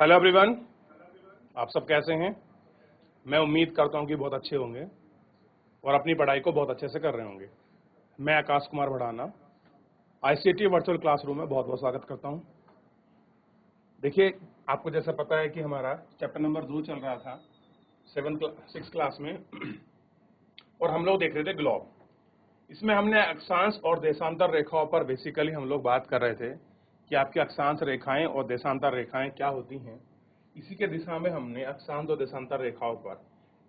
Hello everyone, आप सब कैसे हैं? मैं उम्मीद करता हूं कि बहुत अच्छे होंगे और अपनी पढ़ाई को बहुत अच्छे से कर रहे होंगे। मैं Akash Kumar Bhadana ICT virtual classroom में बहुत बहुत स्वागत करता हूं। देखिए, आपको जैसा पता है कि हमारा चैप्टर नंबर 2 चल रहा था 6 क्लास में और हम लोग देख रहे थे ग्लोब। इसमें हमने अक्षांश और देशांतर रेखाओं पर बेसिकली हम लोग बात कर रहे थे कि आपकी अक्षांश रेखाएं और देशांतर रेखाएं क्या होती हैं। इसी के दिशा में हमने अक्षांश और देशांतर रेखाओं पर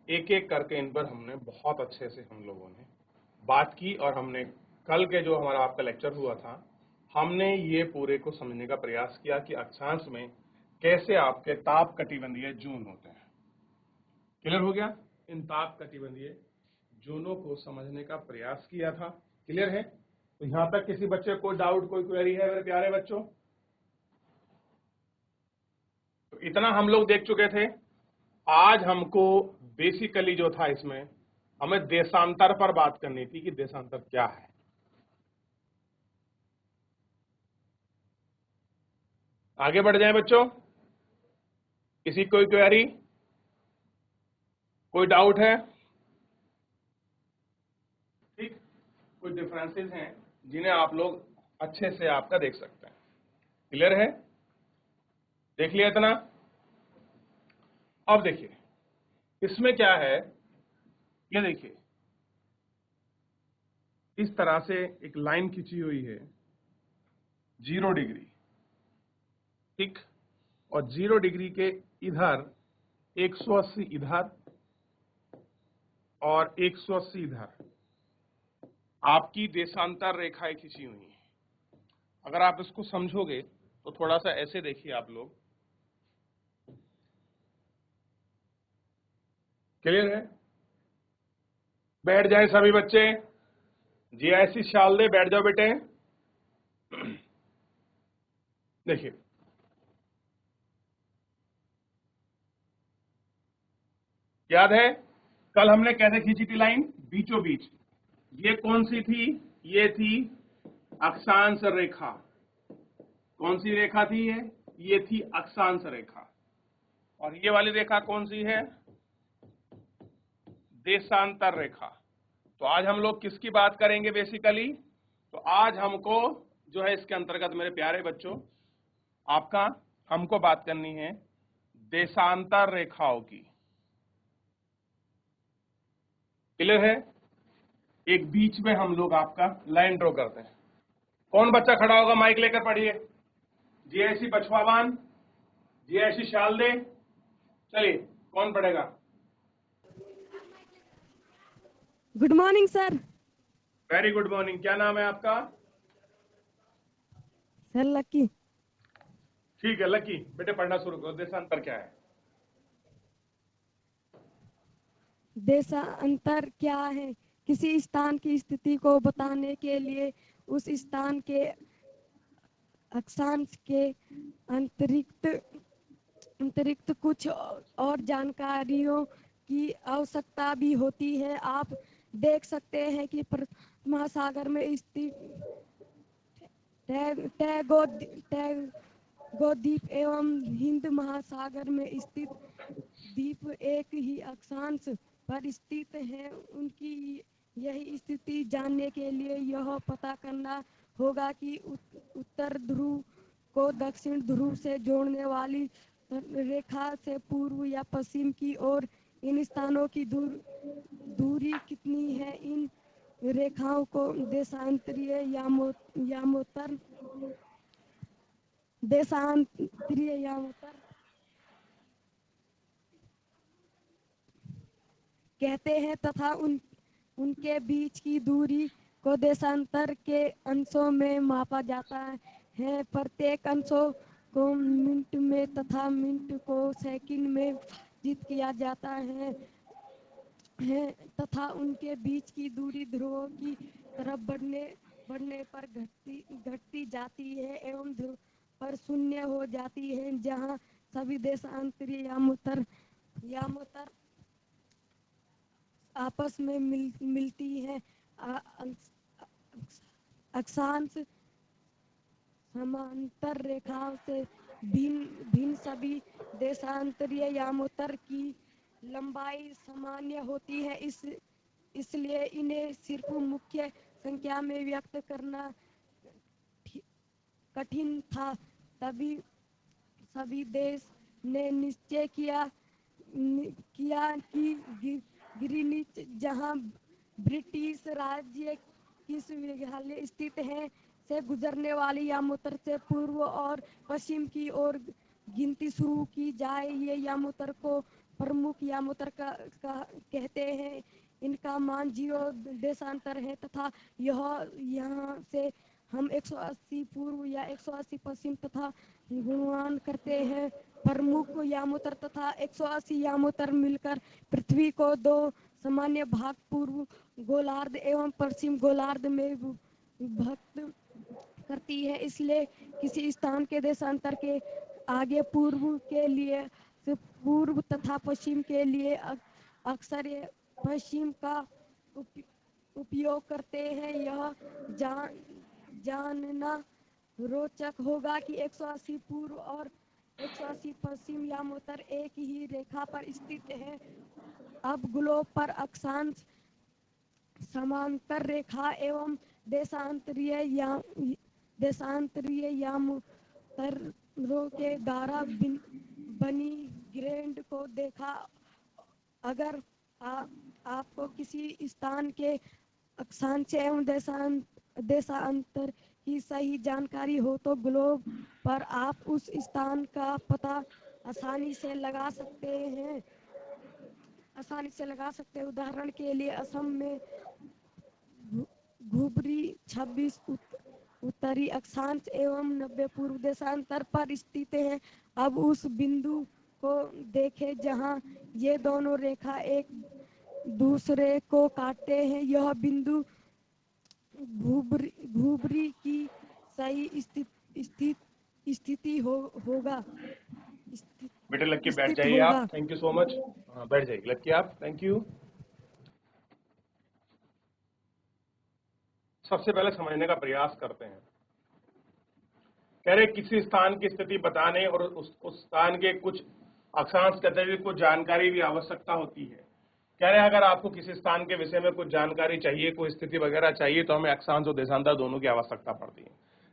एक एक करके इन पर हमने बहुत अच्छे से हम लोगों ने बात की और हमने कल के जो हमारा आपका लेक्चर हुआ था हमने ये पूरे को समझने का प्रयास किया कि अक्षांश में कैसे आपके ताप कटिबंधीय जोन होते हैं। क्लियर हो गया? इन ताप कटिबंधीय जोनों को समझने का प्रयास किया था। क्लियर है? तो यहां तक किसी बच्चे को डाउट, कोई क्वेरी है मेरे प्यारे बच्चों? तो इतना हम लोग देख चुके थे। आज हमको बेसिकली जो था इसमें हमें देशांतर पर बात करनी थी कि देशांतर क्या है। आगे बढ़ जाएं बच्चों। किसी कोई क्वेरी, कोई डाउट है? ठीक, कोई डिफरेंसेस हैं जिन्हें आप लोग अच्छे से आपका देख सकते हैं। क्लियर है? देख लिया इतना? अब देखिए इसमें क्या है, ये देखिए इस तरह से एक लाइन खींची हुई है 0 डिग्री, ठीक, और 0 डिग्री के इधर 180 इधर और 180 इधर आपकी देशांतर रेखाएं खींची हुई हैं। अगर आप इसको समझोगे तो थोड़ा सा ऐसे देखिए आप लोग। क्लियर है? बैठ जाएं सभी बच्चे। जी ऐसी शाल दे, बैठ जाओ बेटे। देखिए याद है कल हमने कैसे खींची थी लाइन? बीचों बीच। ये कौन सी थी? ये थी अक्षांश रेखा। कौन सी रेखा थी ये थी अक्षांश रेखा। और ये वाली रेखा कौन सी है? देशांतर रेखा। तो आज हम लोग किसकी बात करेंगे बेसिकली? तो आज हमको जो है इसके अंतर्गत मेरे प्यारे बच्चों आपका हमको बात करनी है देशांतर रेखाओं की। क्लियर है? एक बीच में हम लोग आपका लाइन ड्रॉ करते हैं। कौन बच्चा खड़ा होगा? माइक लेकर पढ़िए। जी ऐसी बछवावान, जी ऐसी शाल दे। चलिए कौन पढ़ेगा? Good morning sir. Very good morning. क्या नाम है आपका? Sir lucky. ठीक है लकी, बेटे पढ़ना शुरू करो। देशांतर क्या है? देशांतर क्या है? किसी स्थान की स्थिति को बताने के लिए उस स्थान के अक्षांश के अंतरिक्त कुछ और जानकारियों की आवश्यकता भी होती है। आप देख सकते हैं कि महासागर में स्थित टैगोद्वीप एवं हिंद महासागर में स्थित द्वीप एक ही अक्षांश पर स्थित है। उनकी यही स्थिति जानने के लिए यह पता करना होगा कि उत्तर ध्रुव को दक्षिण ध्रुव से जोड़ने वाली रेखा से पूर्व या पश्चिम की ओर इन स्थानों की दूरी कितनी है। इन रेखाओं को देशांतरीय यामोत्तर कहते हैं तथा उनके बीच की दूरी को देशांतर के अंशों में मापा जाता है। प्रत्येक अंशों को मिनट में तथा मिनट को सेकंड में विभाजित किया जाता है तथा उनके बीच की दूरी ध्रुवों की तरफ बढ़ने पर घटती जाती है एवं ध्रुव पर शून्य हो जाती है, जहाँ सभी देशांतरीय यामोत्तर आपस में मिलती है। अक्षांश समांतर रेखाओं से भिन्न भिन्न सभी देशांतरीय यामोत्तर की लंबाई सामान्य होती है, इसलिए इन्हें सिर्फ मुख्य संख्या में व्यक्त करना कठिन था। तभी सभी देश ने निश्चय किया कि ग्रीनिच, जहां ब्रिटिश राज्य किस मेघालय स्थित है, से गुजरने वाली यामोत्तर से पूर्व और पश्चिम की ओर गिनती शुरू की जाए। ये यामोत्तर को प्रमुख यामोत्तर कहते हैं। इनका मान 0 देशांतर है तथा यहाँ से हम 180 पूर्व या 180 पश्चिम तथा गुणन करते हैं। प्रमुख यामोत्तर तथा 180 यामोत्तर मिलकर पृथ्वी को 2 सामान्य भाग, पूर्व गोलार्ध एवं पश्चिम गोलार्ध में विभक्त करती है। इसलिए किसी स्थान के देशांतर के आगे पूर्व के लिए पूर्व तथा पश्चिम के लिए अक्सर पश्चिम का उपयोग करते हैं। यह जानना रोचक होगा कि 180 पूर्व और 180 पश्चिम यामोत्तर एक ही रेखा पर स्थित है। अब ग्लोब पर अक्षांश, समांतर रेखा एवं देशांतरीय यामोत्तरों के द्वारा बनी ग्रेड को देखा। अगर आपको किसी स्थान के अक्षांश एवं देशांतर की सही जानकारी हो तो ग्लोब पर आप उस स्थान का पता आसानी से लगा सकते हैं। उदाहरण के लिए असम में धुबरी 26 उत्तरी अक्षांश एवं 90 पूर्व देशांतर पर स्थित है। अब उस बिंदु को देखें जहां ये दोनों रेखा एक दूसरे को काटते हैं। यह बिंदु धुबरी की सही स्थिति होगा। बेटे लक्की बैठ जाइए आप। Thank you so much. हाँ बैठ जाइए लक्की आप। Thank you. सबसे पहले समझने का प्रयास करते हैं। कह रहे किसी स्थान की स्थिति बताने और उस स्थान के कुछ अक्षांश कहते हुए कुछ जानकारी भी आवश्यकता होती है। कह रहे अगर आपको किसी स्थान के विषय में कुछ जानकारी चाहिए, कोई स्थिति वगैरह चाहिए, तो हमें अक्षांश और देशांतर दोनों की आवश्यकता पड़ती है।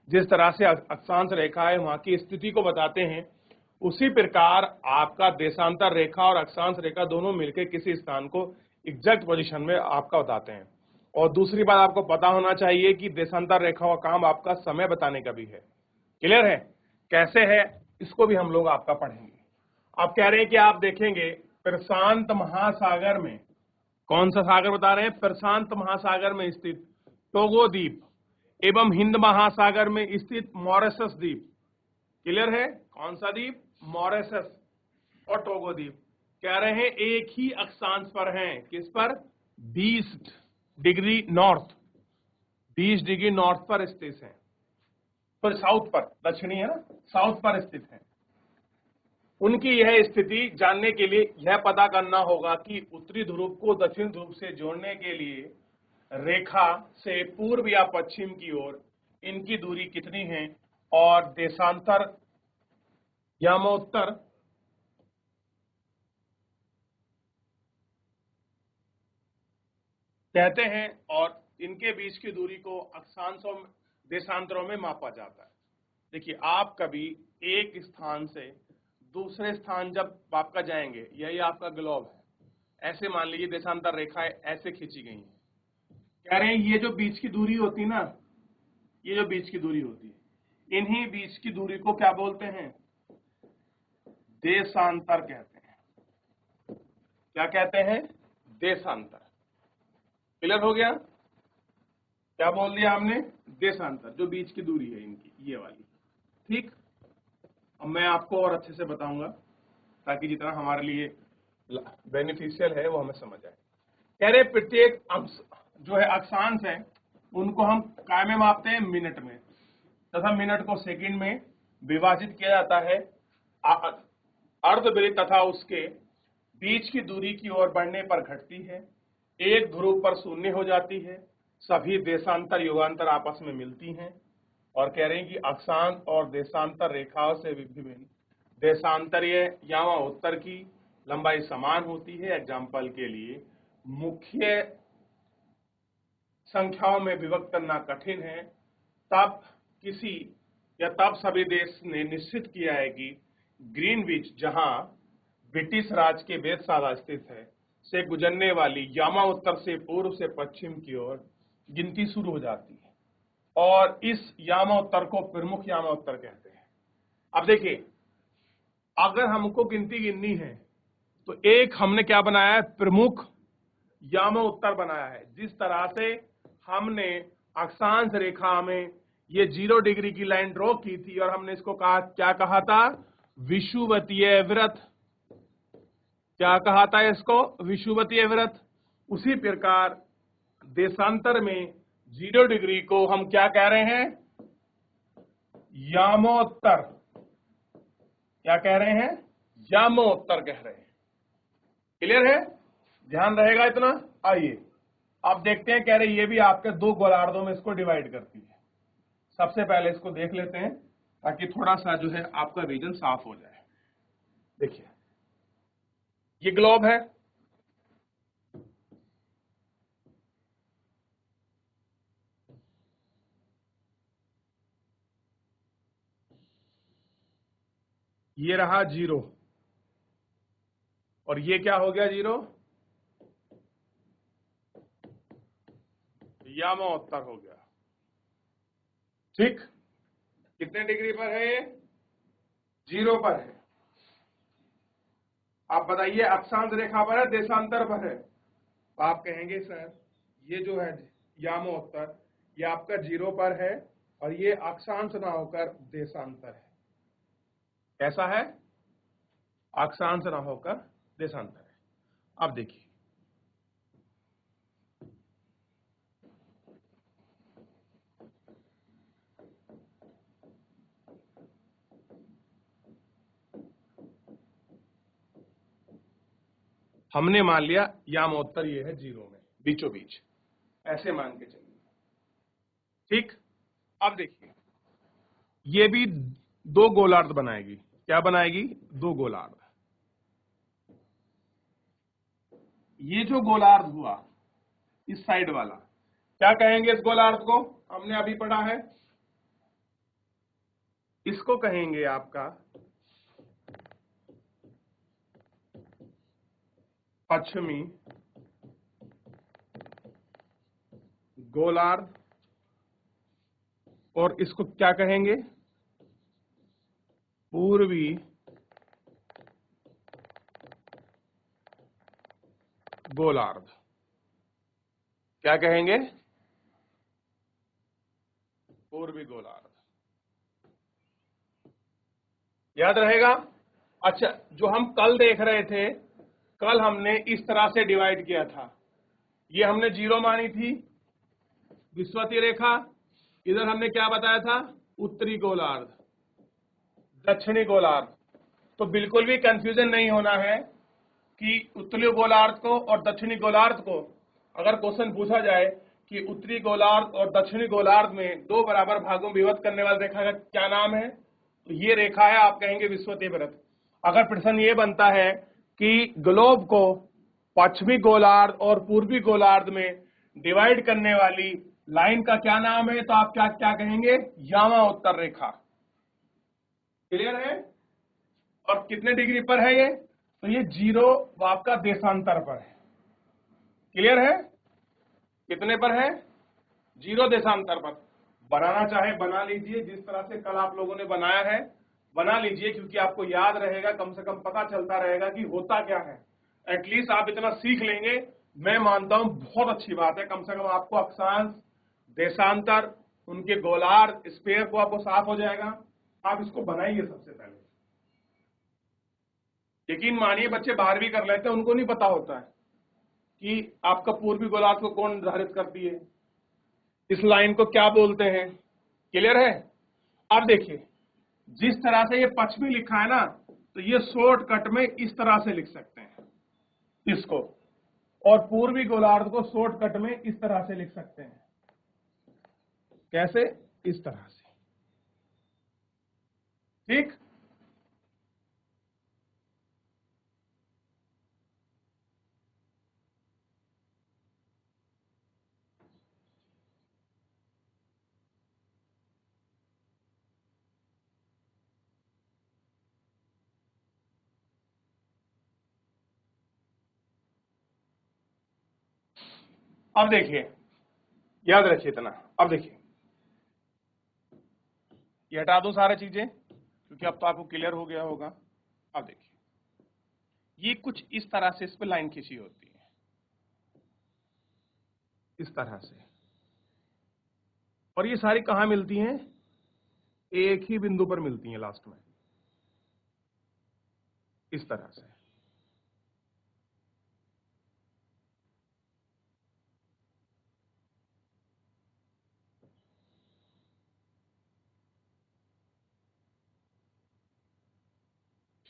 जिस तरह से अक्षांश रेखा है वहां की स्थिति को बताते हैं, उसी प्रकार आपका देशांतर रेखा और अक्षांश रेखा दोनों मिलकर किसी स्थान को एग्जैक्ट पोजीशन में आपका बताते हैं। और दूसरी बात आपको पता होना चाहिए कि देशांतर रेखा का काम आपका समय बताने का भी है। क्लियर है? कैसे है इसको भी हम लोग आपका पढ़ेंगे। आप कह रहे हैं कि आप देखेंगे प्रशांत महासागर में, कौन सा सागर बता रहे हैं? प्रशांत महासागर में स्थित टोगो द्वीप एवं हिंद महासागर में स्थित मॉरिशस द्वीप। क्लियर है? कौन सा द्वीप? मॉरिशस और टोगो द्वीप कह रहे हैं एक ही अक्षांश पर हैं। किस पर? 20 डिग्री नॉर्थ, 20 डिग्री नॉर्थ पर स्थित है। पर साउथ पर, दक्षिणी है ना, साउथ पर स्थित है। उनकी यह स्थिति जानने के लिए यह पता करना होगा कि उत्तरी ध्रुव को दक्षिण ध्रुव से जोड़ने के लिए रेखा से पूर्व या पश्चिम की ओर इनकी दूरी कितनी है और देशांतर यामोत्तर कहते हैं और इनके बीच की दूरी को अक्षांशों देशांतरों में मापा जाता है। देखिए आप कभी एक स्थान से दूसरे स्थान जब आपका जाएंगे, यही आपका ग्लोब है, ऐसे मान लीजिए देशांतर रेखाएं ऐसे खींची गई हैं। कह रहे हैं ये जो बीच की दूरी होती ना, ये जो बीच की दूरी होती है, इन्हीं बीच की दूरी को क्या बोलते हैं? देशांतर कहते हैं। क्या कहते हैं? देशांतर। क्लियर हो गया? क्या बोल दिया हमने? देशांतर, जो बीच की दूरी है इनकी, ये वाली। ठीक, अब मैं आपको और अच्छे से बताऊंगा ताकि जितना हमारे लिए बेनिफिशियल है वो हमें समझ आए। कह रहे प्रत्येक जो है अक्षांश है उनको हम काय में मापते हैं? मिनट में, तथा मिनट को सेकंड में विभाजित किया जाता है। अर्धवृत्त तथा उसके बीच की दूरी की ओर बढ़ने पर घटती है, एक ध्रुव पर शून्य हो जाती है, सभी देशांतर युगांतर आपस में मिलती हैं और कह रहे हैं कि अक्षांश और देशांतर रेखाओं से विभिन्न देशांतरीय यामा उत्तर की लंबाई समान होती है। एग्जाम्पल के लिए मुख्य संख्याओं में विभक्त करना कठिन है, तब सभी देश ने निश्चित किया है कि ग्रीनविच, जहां ब्रिटिश राज के वेधशाला स्थित है, से गुजरने वाली यामा उत्तर से पूर्व से पश्चिम की ओर गिनती शुरू हो जाती है और इस यामा उत्तर को प्रमुख यामा उत्तर कहते हैं। अब देखिए, अगर हमको गिनती गिननी है तो एक हमने क्या बनाया है, प्रमुख यामा उत्तर बनाया है। जिस तरह से हमने अक्षांश रेखा में ये 0 डिग्री की लाइन ड्रॉ की थी और हमने इसको क्या कहा था, विषुवतीय वृत्त। क्या कहा था इसको, विषुवतीय वृत्त। उसी प्रकार देशांतर में 0 डिग्री को हम क्या कह रहे हैं, यामोत्तर। क्या कह रहे हैं, यामोत्तर कह रहे हैं। क्लियर है, ध्यान रहेगा इतना। आइए अब देखते हैं, कह रहे ये भी आपके 2 गोलार्धों में इसको डिवाइड करती है। सबसे पहले इसको देख लेते हैं ताकि थोड़ा सा जो है आपका रीजन साफ हो जाए। देखिए, ये ग्लोब है, ये रहा 0 और ये क्या हो गया 0, यामोत्तर हो गया। ठीक, कितने डिग्री पर है ये, 0 पर है। आप बताइए अक्षांश रेखा पर है, देशांतर पर है। तो आप कहेंगे सर ये जो है यामोत्तर, ये आपका 0 पर है और ये अक्षांश ना होकर देशांतर है। कैसा है, अक्षांश ना होकर देशांतर है। अब देखिए, हमने मान लिया यामोत्तर ये है 0 में, बीचों बीच, ऐसे मान के चलिए। ठीक, अब देखिए, ये भी 2 गोलार्ध बनाएगी। क्या बनाएगी, 2 गोलार्ध। ये जो गोलार्ध हुआ इस साइड वाला, क्या कहेंगे इस गोलार्ध को, हमने अभी पढ़ा है, इसको कहेंगे आपका पश्चिमी गोलार्ध और इसको क्या कहेंगे, पूर्वी गोलार्ध। क्या कहेंगे, पूर्वी गोलार्ध। याद रहेगा। अच्छा, जो हम कल देख रहे थे, कल हमने इस तरह से डिवाइड किया था। ये हमने 0 मानी थी विषुवतीय रेखा। इधर हमने क्या बताया था, उत्तरी गोलार्ध, दक्षिणी गोलार्ध। तो बिल्कुल भी कंफ्यूजन नहीं होना है कि उत्तरी गोलार्ध को और दक्षिणी गोलार्ध को अगर क्वेश्चन पूछा जाए कि उत्तरी गोलार्ध और दक्षिणी गोलार्ध में 2 बराबर भागों में विभक्त करने वाली रेखा का क्या नाम है, तो ये रेखा है, आप कहेंगे विषुवतीय वृत्त। अगर प्रश्न ये बनता है कि ग्लोब को पश्चिमी गोलार्ध और पूर्वी गोलार्ध में डिवाइड करने वाली लाइन का क्या नाम है, तो आप क्या क्या कहेंगे, यामावोत्तर रेखा। क्लियर है। और कितने डिग्री पर है ये, तो ये 0 आपका देशांतर पर है। क्लियर है, कितने पर है, 0 देशांतर पर। बनाना चाहे बना लीजिए, जिस तरह से कल आप लोगों ने बनाया है बना लीजिए, क्योंकि आपको याद रहेगा, कम से कम पता चलता रहेगा कि होता क्या है। एटलीस्ट आप इतना सीख लेंगे, मैं मानता हूं बहुत अच्छी बात है। कम से कम आपको अक्षांश, देशांतर, उनके गोलार्ध, स्फीयर को आपको साफ हो जाएगा। आप इसको बनाइए सबसे पहले। यकीन मानिए, बच्चे 12वीं कर लेते हैं, उनको नहीं पता होता है कि आपका पूर्वी गोलार्ध को कौन निर्धारित करती है, इस लाइन को क्या बोलते हैं। क्लियर है। अब देखिए, जिस तरह से ये पश्चिमी लिखा है ना, तो ये शॉर्टकट में इस तरह से लिख सकते हैं इसको, और पूर्वी गोलार्ध को शॉर्टकट में इस तरह से लिख सकते हैं। कैसे, इस तरह से। ठीक। अब देखिए, याद रखिए इतना। अब देखिए, ये हटा दो सारी चीजें, क्योंकि अब तो आपको क्लियर हो गया होगा। अब देखिए, ये कुछ इस तरह से इस पे लाइन खींची होती है, इस तरह से, और ये सारी कहां मिलती हैं? एक ही बिंदु पर मिलती हैं लास्ट में, इस तरह से।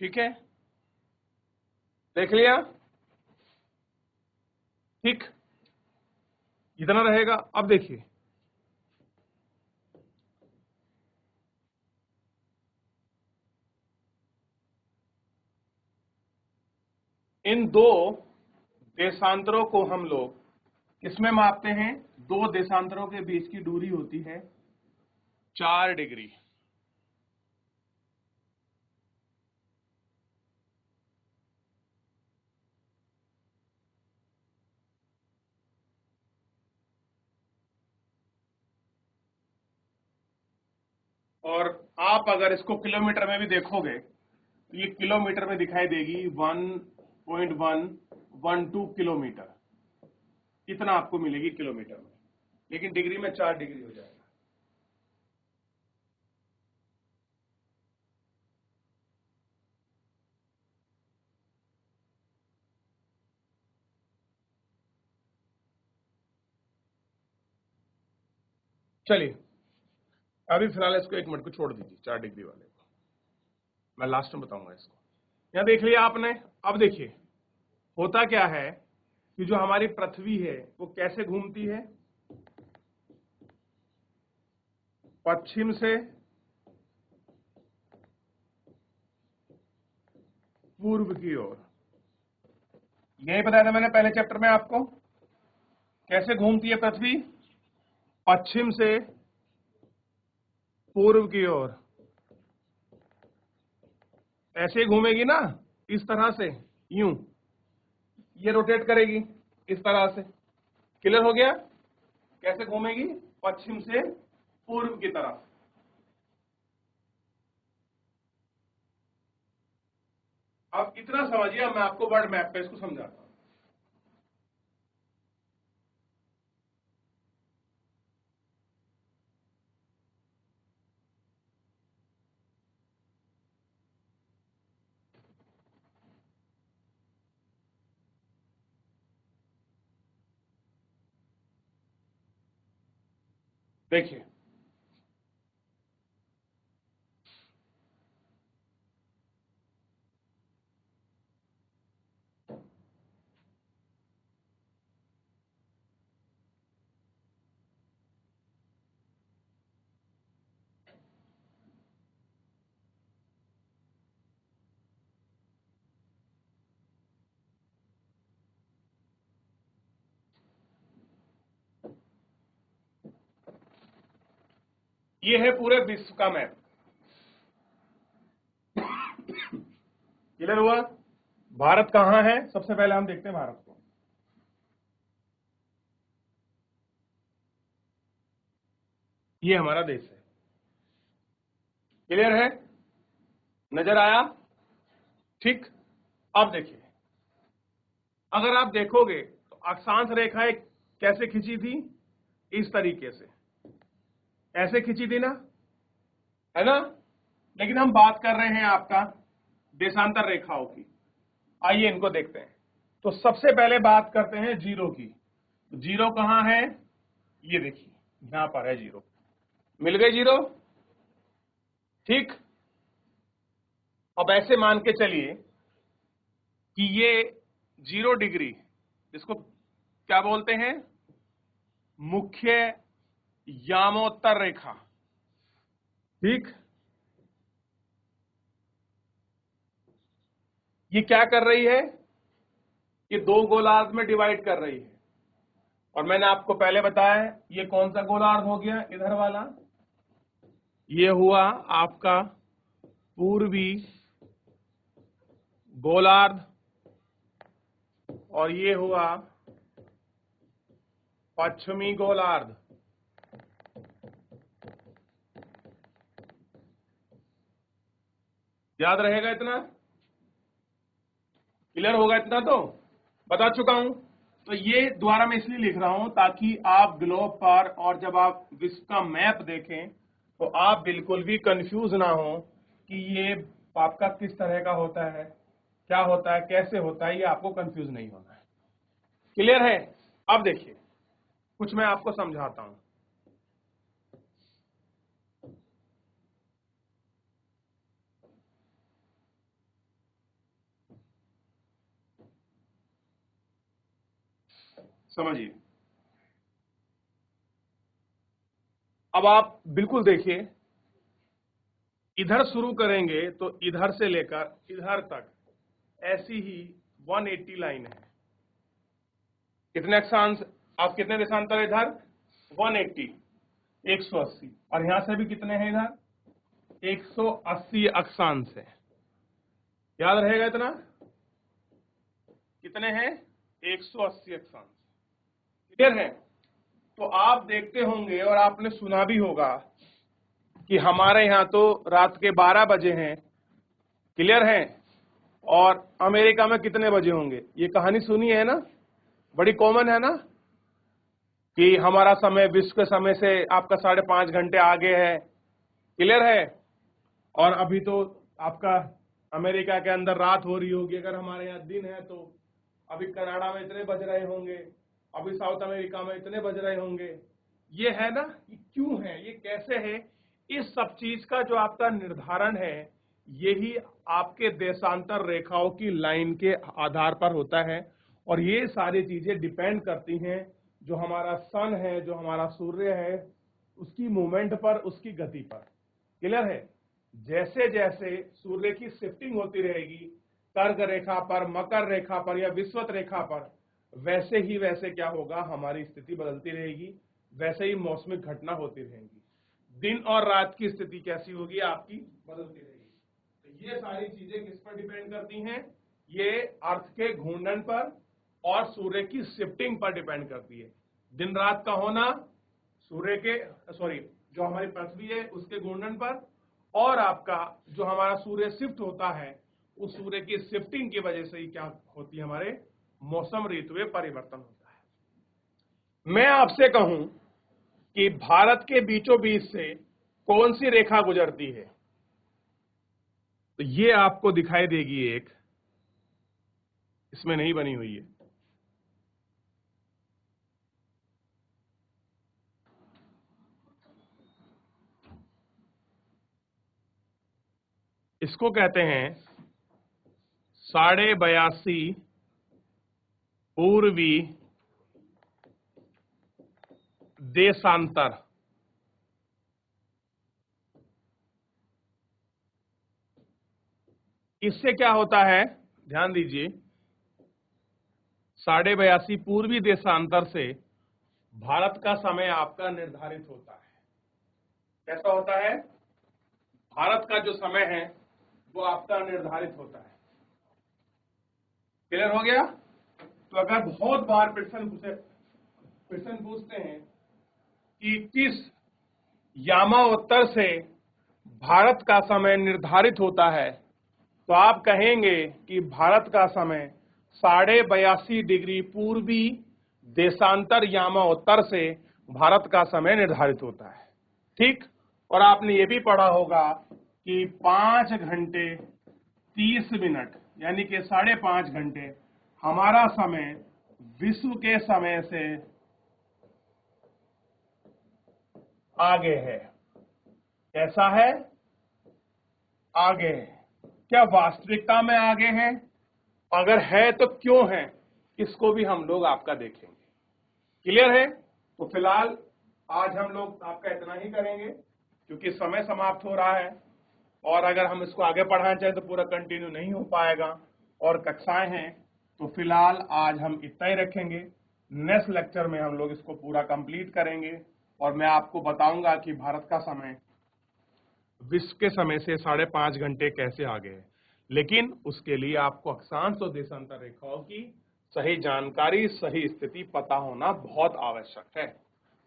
ठीक है, देख लिया? ठीक, इतना रहेगा। अब देखिए, इन दो देशांतरों को हम लोग किसमें मापते हैं? दो देशांतरों के बीच की दूरी होती है 4 डिग्री। और आप अगर इसको किलोमीटर में भी देखोगे तो ये किलोमीटर में दिखाई देगी 1.112 किलोमीटर, इतना आपको मिलेगी किलोमीटर में, लेकिन डिग्री में 4 डिग्री हो जाएगा। चलिए, अभी फिलहाल इसको 1 मिनट को छोड़ दीजिए, 4 डिग्री वाले को मैं लास्ट में बताऊंगा इसको। यहां देख लिया आपने? अब देखिए, होता क्या है कि जो हमारी पृथ्वी है वो कैसे घूमती है? पश्चिम से पूर्व की ओर। यही बताया था मैंने पहले चैप्टर में आपको, कैसे घूमती है पृथ्वी? पश्चिम से पूर्व की ओर। ऐसे घूमेगी ना, इस तरह से, यूं ये रोटेट करेगी इस तरह से। क्लियर हो गया? कैसे घूमेगी? पश्चिम से पूर्व की तरफ। अब इतना समझिए, मैं आपको वर्ल्ड मैप पे इसको समझाता हूं। देखिए, ये है पूरे विश्व का मैप। क्लियर हुआ? भारत कहां है? सबसे पहले हम देखते हैं भारत को। ये हमारा देश है। क्लियर है? नजर आया? ठीक। अब देखिए, अगर आप देखोगे तो अक्षांश रेखाएं कैसे खींची थी? इस तरीके से, ऐसे खींची थी ना, है ना? लेकिन हम बात कर रहे हैं आपका देशांतर रेखाओं की। आइए इनको देखते हैं। तो सबसे पहले बात करते हैं जीरो की। जीरो कहां है? ये देखिए, यहां पर है जीरो। मिल गए जीरो? ठीक। अब ऐसे मान के चलिए कि ये 0 डिग्री, इसको क्या बोलते हैं? मुख्य यामोत्तर रेखा। ठीक। ये क्या कर रही है, ये दो गोलार्ध में डिवाइड कर रही है। और मैंने आपको पहले बताया ये कौन सा गोलार्ध हो गया, इधर वाला, ये हुआ आपका पूर्वी गोलार्ध और ये हुआ पश्चिमी गोलार्ध। याद रहेगा इतना, क्लियर होगा इतना तो बता चुका हूं। तो ये दोबारा मैं इसलिए लिख रहा हूं ताकि आप ग्लोब पर और जब आप विश्व का मैप देखें तो आप बिल्कुल भी कंफ्यूज ना हो कि ये आपका किस तरह का होता है, क्या होता है, कैसे होता है, ये आपको कंफ्यूज नहीं होना है। क्लियर है। अब देखिए कुछ मैं आपको समझाता हूं। समझिए, अब आप बिल्कुल देखिए, इधर शुरू करेंगे तो इधर से लेकर इधर तक ऐसी ही 180 लाइन है। कितने अक्षांश, आप कितने देशांतर इधर 180, 180, और यहां से भी कितने हैं इधर 180 अक्षांश है। याद रहेगा इतना, कितने हैं 180 अक्षांश। क्लियर है। तो आप देखते होंगे और आपने सुना भी होगा कि हमारे यहां तो रात के 12 बजे हैं। क्लियर है। और अमेरिका में कितने बजे होंगे, ये कहानी सुनी है ना, बड़ी कॉमन है ना, कि हमारा समय विश्व के समय से आपका 5.5 घंटे आगे है। क्लियर है। और अभी तो आपका अमेरिका के अंदर रात हो रही होगी, अगर हमारे यहाँ दिन है तो अभी कनाडा में इतने बज रहे होंगे, अभी साउथ अमेरिका में इतने बज रहे होंगे। ये है ना, ये क्यों है, ये कैसे है, इस सब चीज का जो आपका निर्धारण है यही आपके देशांतर रेखाओं की लाइन के आधार पर होता है। और ये सारी चीजें डिपेंड करती हैं जो हमारा सन है, जो हमारा सूर्य है, उसकी मूवमेंट पर, उसकी गति पर। क्लियर है। जैसे जैसे सूर्य की शिफ्टिंग होती रहेगी कर्क रेखा पर, मकर रेखा पर या विषुवत रेखा पर, वैसे ही वैसे क्या होगा, हमारी स्थिति बदलती रहेगी, वैसे ही मौसमिक घटना होती रहेगी। दिन और रात की स्थिति कैसी होगी आपकी, बदलती रहेगी। तो ये सारी चीजें किस पर डिपेंड करती हैं, ये अर्थ के घूर्णन पर और सूर्य की शिफ्टिंग पर डिपेंड करती है। दिन रात का होना सूर्य के जो हमारी पृथ्वी है उसके घूर्णन पर, और आपका जो हमारा सूर्य शिफ्ट होता है उस सूर्य की शिफ्टिंग की वजह से ही क्या होती है, हमारे मौसम ऋतु में परिवर्तन होता है। मैं आपसे कहूं कि भारत के बीचों बीच से कौन सी रेखा गुजरती है, तो ये आपको दिखाई देगी, एक इसमें नहीं बनी हुई है। इसको कहते हैं 82.5 पूर्वी देशांतर। इससे क्या होता है, ध्यान दीजिए, 82.5 पूर्वी देशांतर से भारत का समय आपका निर्धारित होता है। कैसा होता है, भारत का जो समय है वो आपका निर्धारित होता है। क्लियर हो गया। तो अगर बहुत बार प्रश्न पूछते हैं कि किस यामावोत्तर से भारत का समय निर्धारित होता है, तो आप कहेंगे कि भारत का समय 82.5 डिग्री पूर्वी देशांतर यामावोत्तर से भारत का समय निर्धारित होता है। ठीक। और आपने ये भी पढ़ा होगा कि 5 घंटे 30 मिनट यानी कि 5.5 घंटे हमारा समय विश्व के समय से आगे है। कैसा है, आगे है। क्या वास्तविकता में आगे है, अगर है तो क्यों है, इसको भी हम लोग आपका देखेंगे। क्लियर है। तो फिलहाल आज हम लोग आपका इतना ही करेंगे क्योंकि समय समाप्त हो रहा है, और अगर हम इसको आगे पढ़ाना चाहें तो पूरा कंटिन्यू नहीं हो पाएगा। और कक्षाएं हैं, तो फिलहाल आज हम इतना ही रखेंगे। नेक्स्ट लेक्चर में हम लोग इसको पूरा कंप्लीट करेंगे और मैं आपको बताऊंगा कि भारत का समय विश्व के समय से 5.5 घंटे कैसे आगे है। लेकिन उसके लिए आपको अक्षांश और देशांतर रेखाओं की सही जानकारी, सही स्थिति पता होना बहुत आवश्यक है।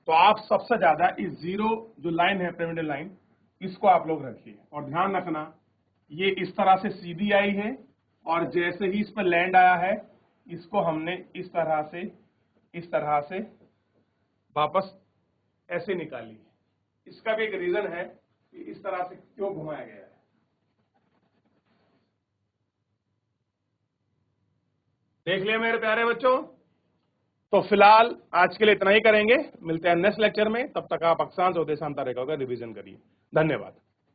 तो आप सबसे ज्यादा इस जीरो जो लाइन है, पिरामिडल लाइन, इसको आप लोग रखिए और ध्यान रखना ये इस तरह से सीधी आई है और जैसे ही इस पर लैंड आया है इसको हमने इस तरह से वापस ऐसे निकाली है। इसका भी एक रीजन है कि इस तरह से क्यों घुमाया गया है। देख लिया मेरे प्यारे बच्चों। तो फिलहाल आज के लिए इतना ही करेंगे, मिलते हैं नेक्स्ट लेक्चर में। तब तक आप अक्षांश और देशांतर रेखाओं का रिवीजन करिए। धन्यवाद।